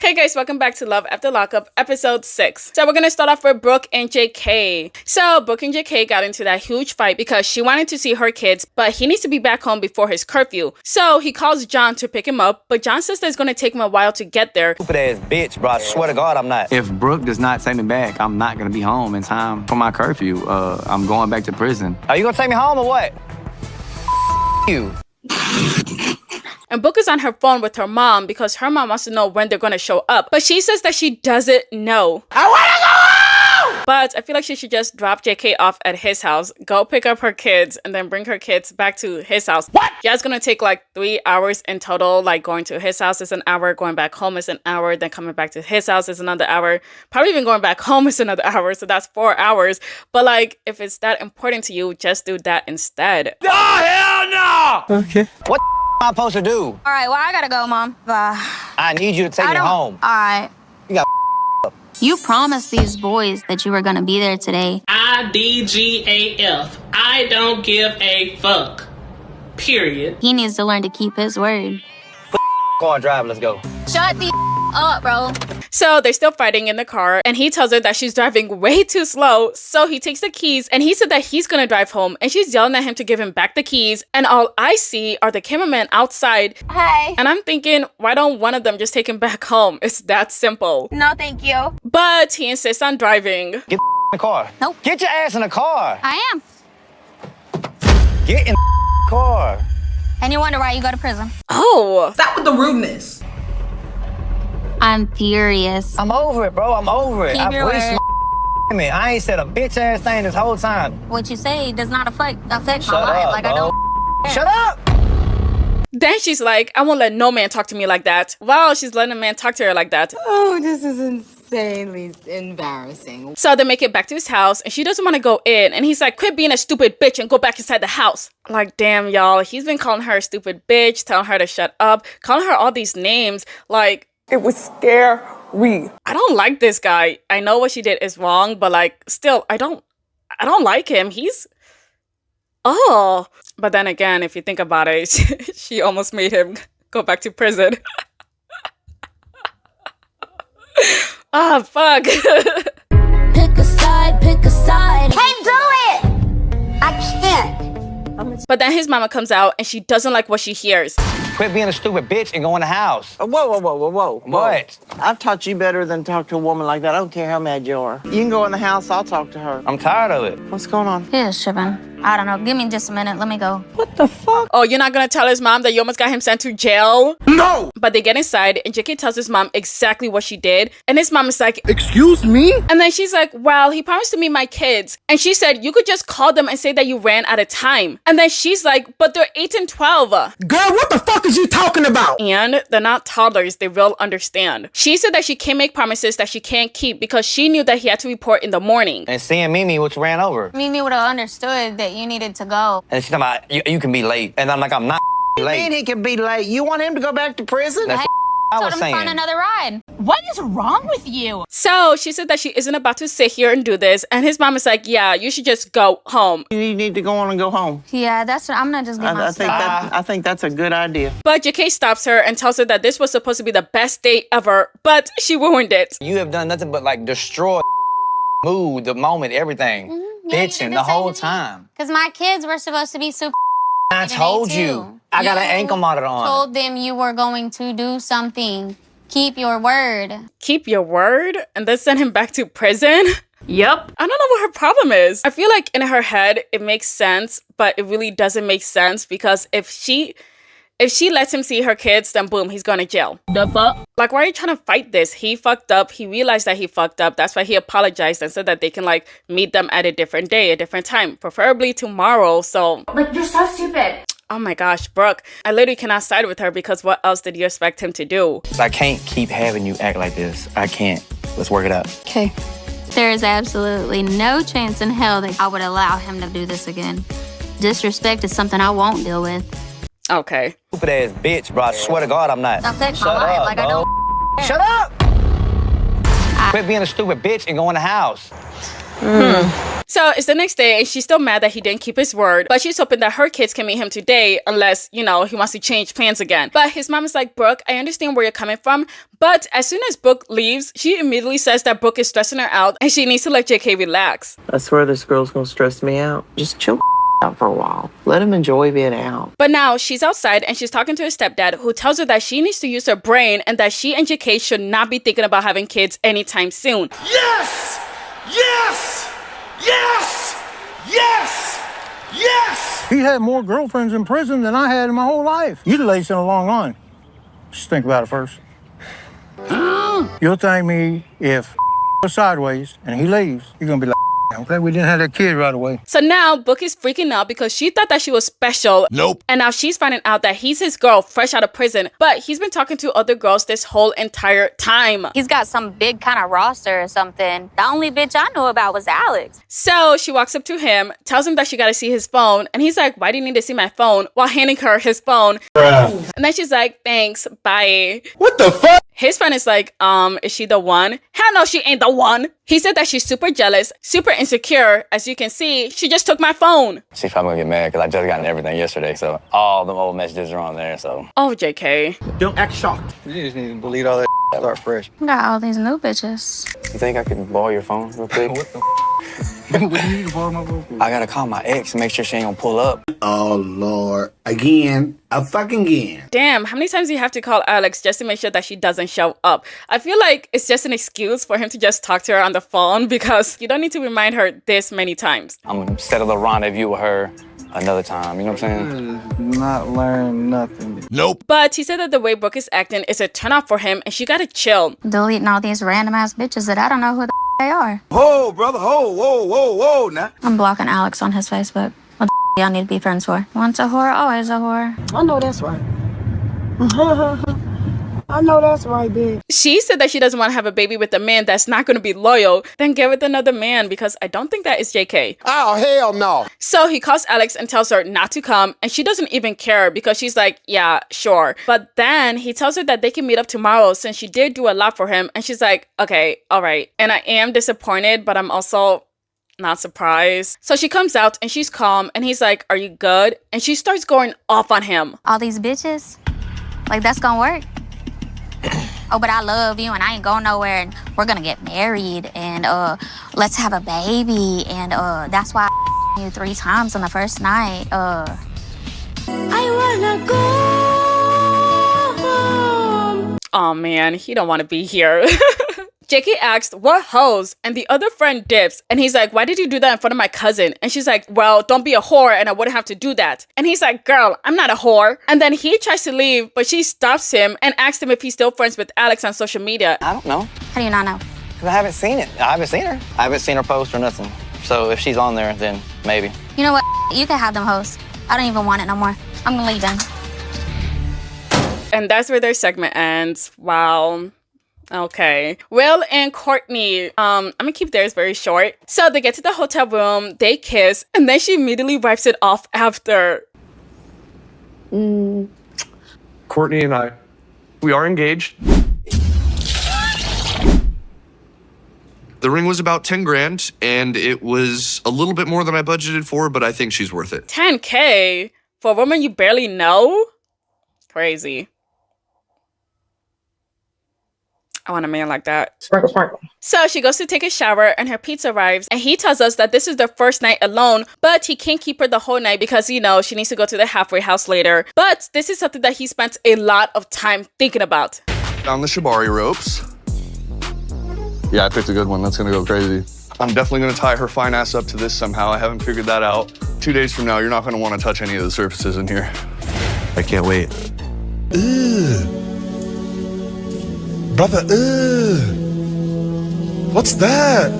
Hey guys, welcome back to Love After Lockup, episode 6. So we're gonna start off with Brooke and JK. So Brooke and JK got into that huge fight because she wanted to see her kids, but he needs to be back home before his curfew. So he calls John to pick him up, but John says that it's gonna take him a while to get there. Stupid ass bitch, bro. I swear to God, I'm not. If Brooke does not take me back, I'm not gonna be home in time for my curfew. I'm going back to prison. Are you gonna take me home or what? You. And Brooke is on her phone with her mom because her mom wants to know when they're going to show up. But she says that she doesn't know. I wanna go home! But I feel like she should just drop JK off at his house, go pick up her kids, and then bring her kids back to his house. What? Yeah, it's going to take like 3 hours in total. Like going to his house is an hour, going back home is an hour, then coming back to his house is another hour. Probably even going back home is another hour, so that's 4 hours. But like, if it's that important to you, just do that instead. Oh, hell no! Okay. What am I supposed to do? All right, well, I gotta go, Mom. I need you to take me home. All right. You got You promised these boys that you were gonna be there today. IDGAF. I don't give a fuck. Period. He needs to learn to keep his word. car and drive. Let's go. Shut the up, bro. So they're still fighting in the car, and he tells her that she's driving way too slow. So he takes the keys, and he said that he's gonna drive home, and she's yelling at him to give him back the keys. And all I see are the cameramen outside. Hi. And I'm thinking, why don't one of them just take him back home? It's that simple. No, thank you. But he insists on driving. Get in the car. Nope. Get your ass in the car. I am. Get in the car. And you wonder why you go to prison? Oh. Stop with the rudeness. I'm furious. I'm over it, bro. I'm over it. Keep your word. Me. I ain't said a bitch ass thing this whole time. What you say does not affect my life. Shut up, Like bro. I don't. Shut up. Then she's like, I won't let no man talk to me like that. Wow, she's letting a man talk to her like that. Oh, this is insanely embarrassing. So they make it back to his house, and she doesn't want to go in. And he's like, quit being a stupid bitch and go back inside the house. Like, damn, y'all. He's been calling her a stupid bitch, telling her to shut up, calling her all these names. Like, It was scary. I don't like this guy. I know what she did is wrong, but like, still, I don't like him. He's, oh. But then again, if you think about it, she almost made him go back to prison. Ah, fuck. Pick a side, pick a side. Can't do it! I can't. But then his mama comes out, and she doesn't like what she hears. Quit being a stupid bitch and go in the house. Whoa. What? I've taught you better than talk to a woman like that. I don't care how mad you are. You can go in the house, I'll talk to her. I'm tired of it. What's going on? Yeah, Shivan. I don't know. Give me just a minute. Let me go. What the fuck? Oh, you're not gonna tell his mom that you almost got him sent to jail? No! But they get inside, and JK tells his mom exactly what she did. And his mom is like, Excuse me? and then she's like, well, he promised to meet my kids. And she said, you could just call them and say that you ran out of time. And then she's like, but they're 8 and 12. Girl, what the fuck is you talking about? And they're not toddlers, they will understand. She said that she can't make promises that she can't keep because she knew that he had to report in the morning. And seeing Mimi, which ran over. Mimi would have understood that you needed to go. And she's talking about, you can be late. And I'm like, I'm not What do you mean late. he can be late? You want him to go back to prison? That's I Told was him to find saying. another ride. What is wrong with you? So she said that she isn't about to sit here and do this. And his mom is like, yeah, you should just go home. You need to go on and go home. Yeah, that's what I'm not just getting my stuff. I think that's a good idea. But JK stops her and tells her that this was supposed to be the best date ever, but she ruined it. You have done nothing but like destroy mood, the moment, everything. Yeah, you Bitching did the the same whole to me. time. Because my kids were supposed to be super. I me told too. you. I got an You ankle monitor on. Told them you were going to do something. Keep your word. Keep your word and then send him back to prison? Yep. I don't know what her problem is. I feel like in her head it makes sense, but it really doesn't make sense because if she lets him see her kids, then boom, he's going to jail. The fuck? Like, why are you trying to fight this? He fucked up. He realized that he fucked up. That's why he apologized and said that they can like meet them at a different day, a different time, preferably tomorrow. So Like, you're so stupid. oh my gosh, Brooke, I literally cannot side with her because what else did you expect him to do? I can't keep having you act like this. I can't. Let's work it out. Okay. There is absolutely no chance in hell that I would allow him to do this again. Disrespect is something I won't deal with. Okay. Stupid ass bitch, bro. I swear to God, I'm not. Affect my Shut life. up, Like bro. I don't. Shut up! Quit being a stupid bitch and go in the house. So it's the next day and she's still mad that he didn't keep his word, but she's hoping that her kids can meet him today unless, you know, he wants to change plans again. But his mom is like, Brooke, I understand where you're coming from, but as soon as Brooke leaves, she immediately says that Brooke is stressing her out and she needs to let JK relax. I swear this girl's gonna stress me out. Just chill out for a while. Let him enjoy being out. But now she's outside and she's talking to her stepdad, who tells her that she needs to use her brain and that she and JK should not be thinking about having kids anytime soon. Yes! Yes! Yes! Yes! Yes! He had more girlfriends in prison than I had in my whole life. You delays in a long line. Just think about it first. You'll thank me if goes sideways and he leaves. You're gonna be like, I'm glad we didn't have that kid right away. So now Brooke is freaking out because she thought that she was special. Nope. And now she's finding out that he's his girl fresh out of prison, but he's been talking to other girls this whole entire time. He's got some big kind of roster or something. The only bitch I knew about was Alex. So she walks up to him, tells him that she gotta see his phone, and he's like, why do you need to see my phone? While handing her his phone. Bruh. And then she's like, thanks, bye. What the fuck? His friend is like, is she the one? Hell no, she ain't the one. He said that she's super jealous, super insecure. As you can see, she just took my phone. She's probably gonna get mad because I just got everything yesterday, so all them old messages are on there, so. Oh, JK. Don't act shocked. You just need to delete all that start fresh. Got all these new bitches. You think I can borrow your phone real quick? What do you need to borrow my phone? I gotta call my ex and make sure she ain't gonna pull up. Oh, Lord. Again. A fucking again. Damn, how many times do you have to call Alex just to make sure that she doesn't show up? I feel like it's just an excuse for him to just talk to her on the phone because you don't need to remind her this many times. I'm gonna settle a rendezvous with her another time, you know what I'm saying? Not learn nothing. Nope. But he said that the way Brooke is acting is a turnoff for him and she gotta chill. Deleting all these random ass bitches that I don't know who the they are. Whoa, brother. Whoa, now. I'm blocking Alex on his Facebook. What the y'all need to be friends for? Once a whore, always a whore. I know that's right. I know that's right, bitch. She said that she doesn't want to have a baby with a man that's not going to be loyal. Then get with another man because I don't think that is JK. Oh, hell no. So he calls Alex and tells her not to come. And she doesn't even care because she's like, yeah, sure. But then he tells her that they can meet up tomorrow since she did do a lot for him. And she's like, okay, all right. And I am disappointed, but I'm also not surprised. So she comes out and she's calm. And he's like, are you good? And she starts going off on him. All these bitches? Like, that's gonna work? Oh, but I love you and I ain't going nowhere and we're gonna get married and let's have a baby and that's why I you 3 times on the first night. I wanna go home. Oh man, he don't want to be here. JK asked, what hoes? And the other friend dips. And he's like, why did you do that in front of my cousin? And she's like, well, don't be a whore and I wouldn't have to do that. And he's like, girl, I'm not a whore. And then he tries to leave, but she stops him and asks him if he's still friends with Alex on social media. I don't know, How do you not know? because I haven't seen it. I haven't seen her. I haven't seen her post or nothing. So if she's on there, then maybe. You know what? You can have them hosts. I don't even want it no more. I'm leaving. And that's where their segment ends. Wow. Okay. Will and Courtney, I'm gonna keep theirs very short. So they get to the hotel room, they kiss, and then she immediately wipes it off after. Courtney and I, we are engaged. The ring was about 10 grand, and it was a little bit more than I budgeted for, but I think she's worth it. 10K? For a woman you barely know? Crazy. I want a man like that. Sprinkle, sprinkle. So she goes to take a shower and her pizza arrives and he tells us that this is their first night alone, but he can't keep her the whole night because, you know, she needs to go to the halfway house later. But this is something that he spent a lot of time thinking about. Down the shibari ropes. Yeah, I picked a good one. That's gonna go crazy. I'm definitely gonna tie her fine ass up to this somehow. I haven't figured that out. 2 days from now, you're not gonna wanna touch any of the surfaces in here. I can't wait. Ugh. Brother, ugh. What's that?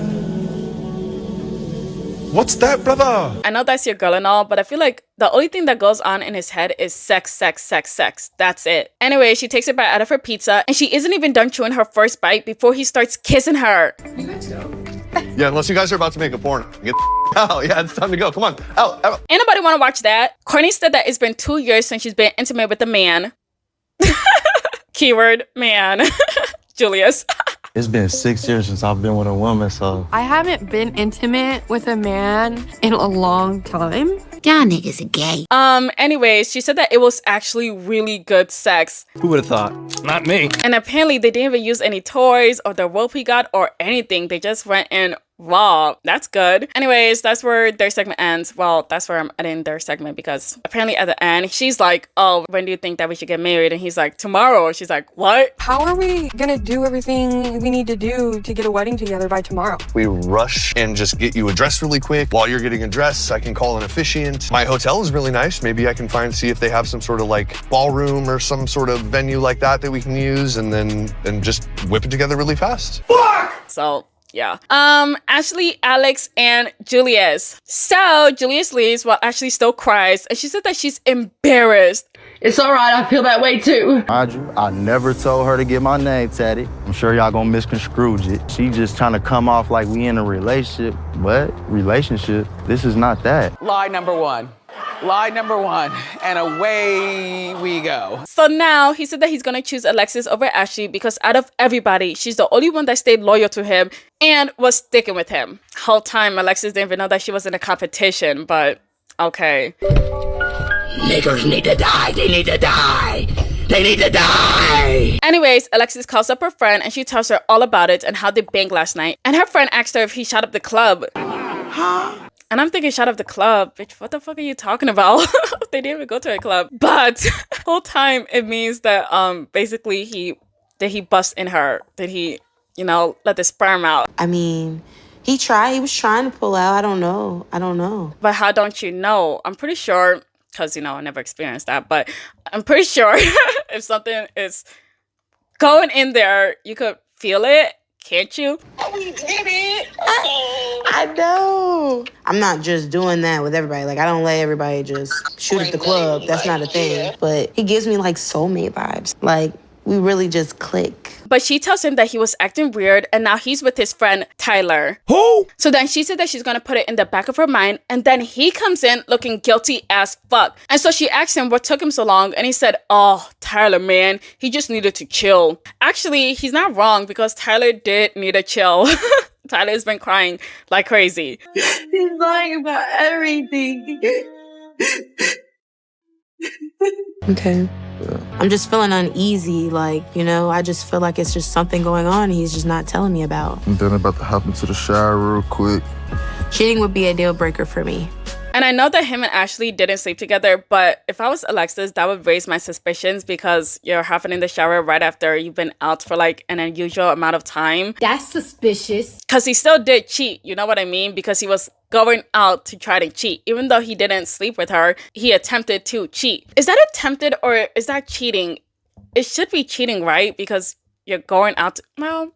What's that, brother? I know that's your girl and all, but I feel like the only thing that goes on in his head is sex, sex, sex, sex. That's it. Anyway, she takes a bite out of her pizza and she isn't even done chewing her first bite before he starts kissing her. Yeah, unless you guys are about to make a porn. Get out. Yeah, it's time to go. Come on. Out. Ain't nobody want to watch that. Courtney said that it's been 2 years since she's been intimate with a man. Keyword man. Julius. It's been 6 years since I've been with a woman, so. I haven't been intimate with a man in a long time. Y'all niggas are gay. Anyways, she said that it was actually really good sex. Who would have thought? Not me. And apparently they didn't even use any toys or the rope he got or anything. They just went in raw. That's good. Anyways, that's where their segment ends. Well, that's where I'm ending their segment because apparently at the end, she's like, oh, when do you think that we should get married? And he's like, tomorrow. She's like, what? How are we gonna do everything we need to do to get a wedding together by tomorrow? We rush and just get you a dress really quick. While you're getting a dress, I can call an officiant. My hotel is really nice. Maybe I can see if they have some sort of like ballroom or some sort of venue like that we can use and just whip it together really fast. Fuck! So yeah. Ashley, Alex, and Julius. So Julius leaves while Ashley still cries, and she said that she's embarrassed. It's all right. I feel that way too. Mind you, I never told her to get my name tatted. I'm sure y'all gonna misconstrue it. She just trying to come off like we in a relationship. What? Relationship? This is not that. Lie number one. Lie number one. And away we go. So now he said that he's gonna choose Alexis over Ashley because out of everybody, she's the only one that stayed loyal to him and was sticking with him. Whole time, Alexis didn't even know that she was in a competition, but okay. Niggers need to die. They need to die. They need to die. Anyways, Alexis calls up her friend and she tells her all about it and how they banged last night. And her friend asked her if he shot up the club. Huh? And I'm thinking, shut up the club. Bitch, what the fuck are you talking about? They didn't even go to a club. But whole time, it means that basically he bust in her. Did he, let the sperm out? I mean, he was trying to pull out. I don't know. But how don't you know? I'm pretty sure, because, I never experienced that. But I'm pretty sure if something is going in there, you could feel it. Can't you? We did it. I know. I'm not just doing that with everybody. Like, I don't let everybody just shoot at the club. That's not a thing. But he gives me, like, soulmate vibes. Like, we really just click. But she tells him that he was acting weird and now he's with his friend Tyler. Who? So then she said that she's gonna put it in the back of her mind, and then he comes in looking guilty as fuck. And so she asked him what took him so long, and he said, oh, Tyler, man, he just needed to chill. Actually, he's not wrong because Tyler did need a chill. Tyler has been crying like crazy. He's lying about everything. Okay. I'm just feeling uneasy, I just feel like it's just something going on he's just not telling me about. I'm then about to hop into the shower real quick. Cheating would be a deal breaker for me. And I know that him and Ashley didn't sleep together, but if I was Alexis, that would raise my suspicions because you're hopping in the shower right after you've been out for like an unusual amount of time. That's suspicious. Because he still did cheat, you know what I mean? Because he was going out to try to cheat. Even though he didn't sleep with her, he attempted to cheat. Is that attempted or is that cheating? It should be cheating, right? Because you're going out to, well,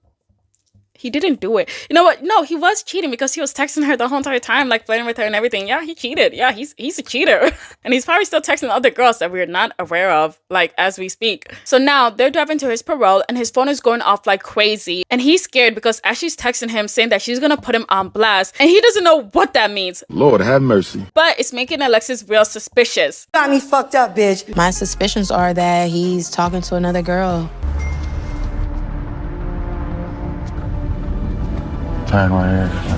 he didn't do it. You know what? No, he was cheating because he was texting her the whole entire time, like flirting with her and everything. Yeah, he cheated. Yeah, he's a cheater. And he's probably still texting other girls that we're not aware of, like, as we speak. So now they're driving to his parole and his phone is going off like crazy. And he's scared because Ashley's texting him saying that she's gonna put him on blast. And he doesn't know what that means. Lord have mercy. But it's making Alexis real suspicious. Got me fucked up, bitch. My suspicions are that he's talking to another girl.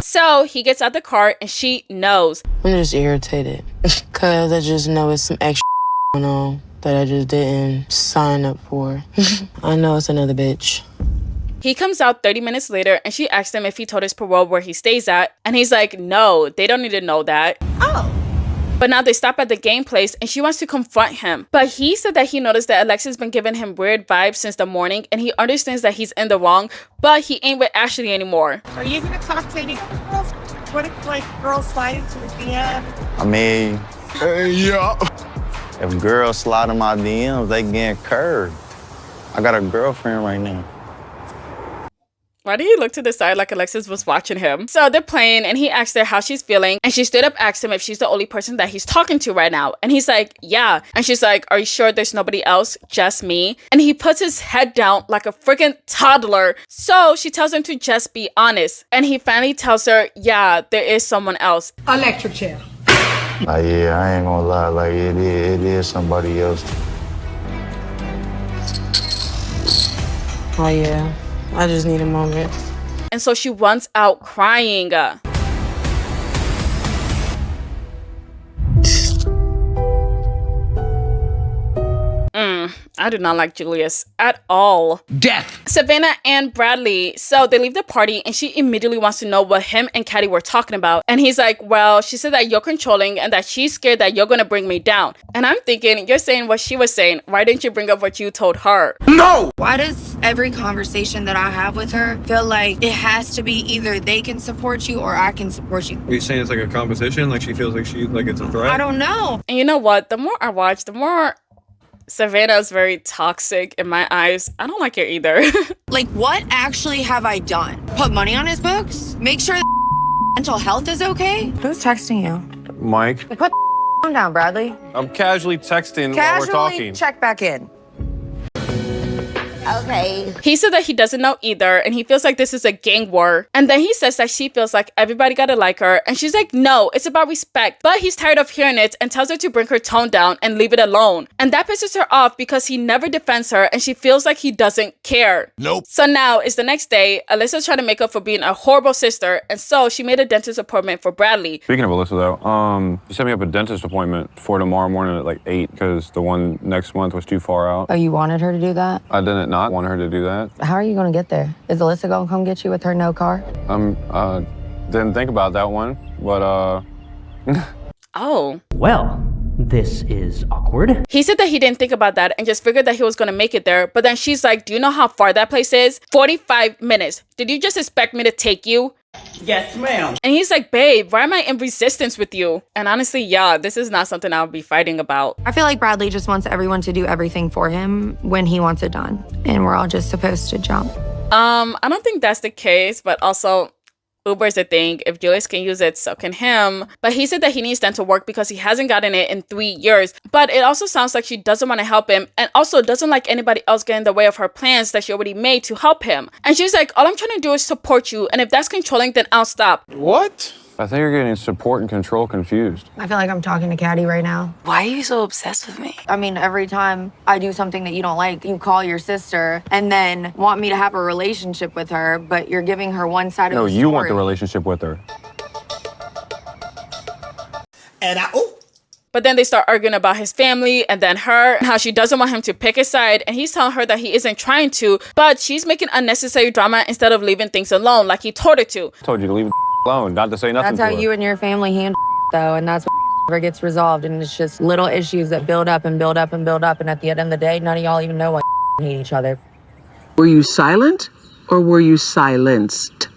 So he gets out the car and she knows. I'm just irritated because I just know it's some extra going on that I just didn't sign up for. I know it's another bitch. He comes out 30 minutes later and she asks him if he told his parole where he stays at. And he's like, no, they don't need to know that. Oh. But now they stop at the game place and she wants to confront him. But he said that he noticed that Alexis has been giving him weird vibes since the morning and he understands that he's in the wrong, but he ain't with Ashley anymore. Are you gonna talk to any girls? What if girls slide into the DM? I mean, yeah. If girls slide in my DMs, they getting curved. I got a girlfriend right now. Why did he look to the side like Alexis was watching him? So they're playing and he asked her how she's feeling and she stood up, asked him if she's the only person that he's talking to right now. And he's like, yeah. And she's like, are you sure there's nobody else? Just me? And he puts his head down like a freaking toddler. So she tells him to just be honest. And he finally tells her, yeah, there is someone else. Electric chair. Yeah, I ain't gonna lie, like it is somebody else. Oh yeah. I just need a moment. And so she runs out crying. I do not like Julius at all. Death. Savannah and Bradly. So they leave the party and she immediately wants to know what him and Caddy were talking about. And he's like, well, she said that you're controlling and that she's scared that you're going to bring me down. And I'm thinking, you're saying what she was saying. Why didn't you bring up what you told her? No! Why does every conversation that I have with her feel like it has to be either they can support you or I can support you? Are you saying it's like a competition? Like she feels like it's a threat? I don't know. And you know what? The more I watch, the more Savannah is very toxic in my eyes. I don't like her either. Like, what actually have I done? Put money on his books? Make sure that mental health is okay? Who's texting you? Mike? Put the down, Bradly. I'm casually texting while we're talking. Check back in. Okay. He said that he doesn't know either and he feels like this is a gang war. And then he says that she feels like everybody gotta like her. And she's like, no, it's about respect. But he's tired of hearing it and tells her to bring her tone down and leave it alone. And that pisses her off because he never defends her and she feels like he doesn't care. Nope. So now it's the next day. Alyssa's trying to make up for being a horrible sister. And so she made a dentist appointment for Bradly. Speaking of Alyssa though, you set me up a dentist appointment for tomorrow morning at like 8 because the one next month was too far out. Oh, you wanted her to do that? I didn't not want her to do that. How are you going to get there? Is Alyssa going to come get you with her no car? Didn't think about that one, but Oh. Well, this is awkward. He said that he didn't think about that and just figured that he was going to make it there. But then she's like, do you know how far that place is? 45 minutes. Did you just expect me to take you? Yes, ma'am. And he's like, babe, why am I in resistance with you? And honestly, yeah, this is not something I'll be fighting about. I feel like Bradly just wants everyone to do everything for him when he wants it done. And we're all just supposed to jump. I don't think that's the case, but also Uber is a thing. If Julius can use it, so can him. But he said that he needs dental work because he hasn't gotten it in 3 years. But it also sounds like she doesn't want to help him and also doesn't like anybody else getting in the way of her plans that she already made to help him. And she's like, all I'm trying to do is support you. And if that's controlling, then I'll stop. What? I think you're getting support and control confused. I feel like I'm talking to Caddy right now. Why are you so obsessed with me? I mean, every time I do something that you don't like, you call your sister and then want me to have a relationship with her, but you're giving her one side of the story. No, you want the relationship with her. And But then they start arguing about his family and then her, how she doesn't want him to pick a side. And he's telling her that he isn't trying to, but she's making unnecessary drama instead of leaving things alone like he told her to. Told you to leave it alone, not to say nothing That's how to her. you and your family handle though, and that's what never gets resolved. And it's just little issues that build up and build up and build up. And at the end of the day, none of y'all even know why hate each other. Were you silent or were you silenced?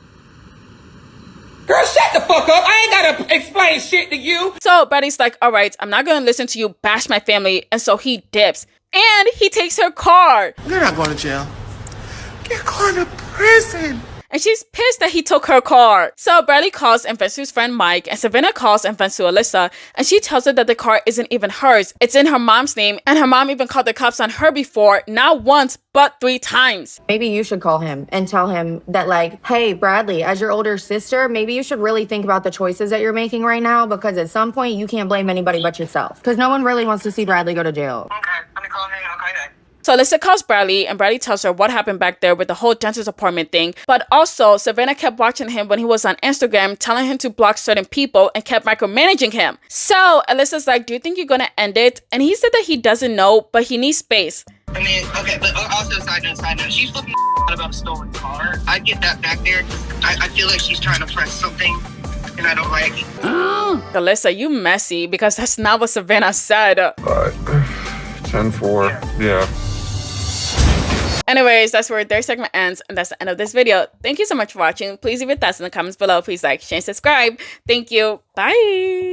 Girl, shut the fuck up. I ain't gotta explain shit to you. So Bradly's like, all right, I'm not gonna listen to you bash my family. And so he dips and he takes her car. You're not going to jail. You're going to prison. And she's pissed that he took her car. So Bradly calls and vents to his friend Mike, and Savannah calls and vents to Alyssa, and she tells her that the car isn't even hers. It's in her mom's name, and her mom even called the cops on her before, not once, but 3 times. Maybe you should call him and tell him that, like, hey, Bradly, as your older sister, maybe you should really think about the choices that you're making right now, because at some point you can't blame anybody but yourself. Because no one really wants to see Bradly go to jail. Okay, let me call him. Okay. So Alyssa calls Bradly, and Bradly tells her what happened back there with the whole dentist appointment thing. But also, Savannah kept watching him when he was on Instagram, telling him to block certain people and kept micromanaging him. So Alyssa's like, do you think you're gonna end it? And he said that he doesn't know, but he needs space. I mean, okay, but also side note, she's flipping about a stolen car. I get that back there. I feel like she's trying to press something, and I don't like it. Alyssa, you messy, because that's not what Savannah said. 10-4, yeah. Anyways, that's where their segment ends, and that's the end of this video. Thank you so much for watching. Please leave your thoughts in the comments below. Please like, share, and subscribe. Thank you. Bye.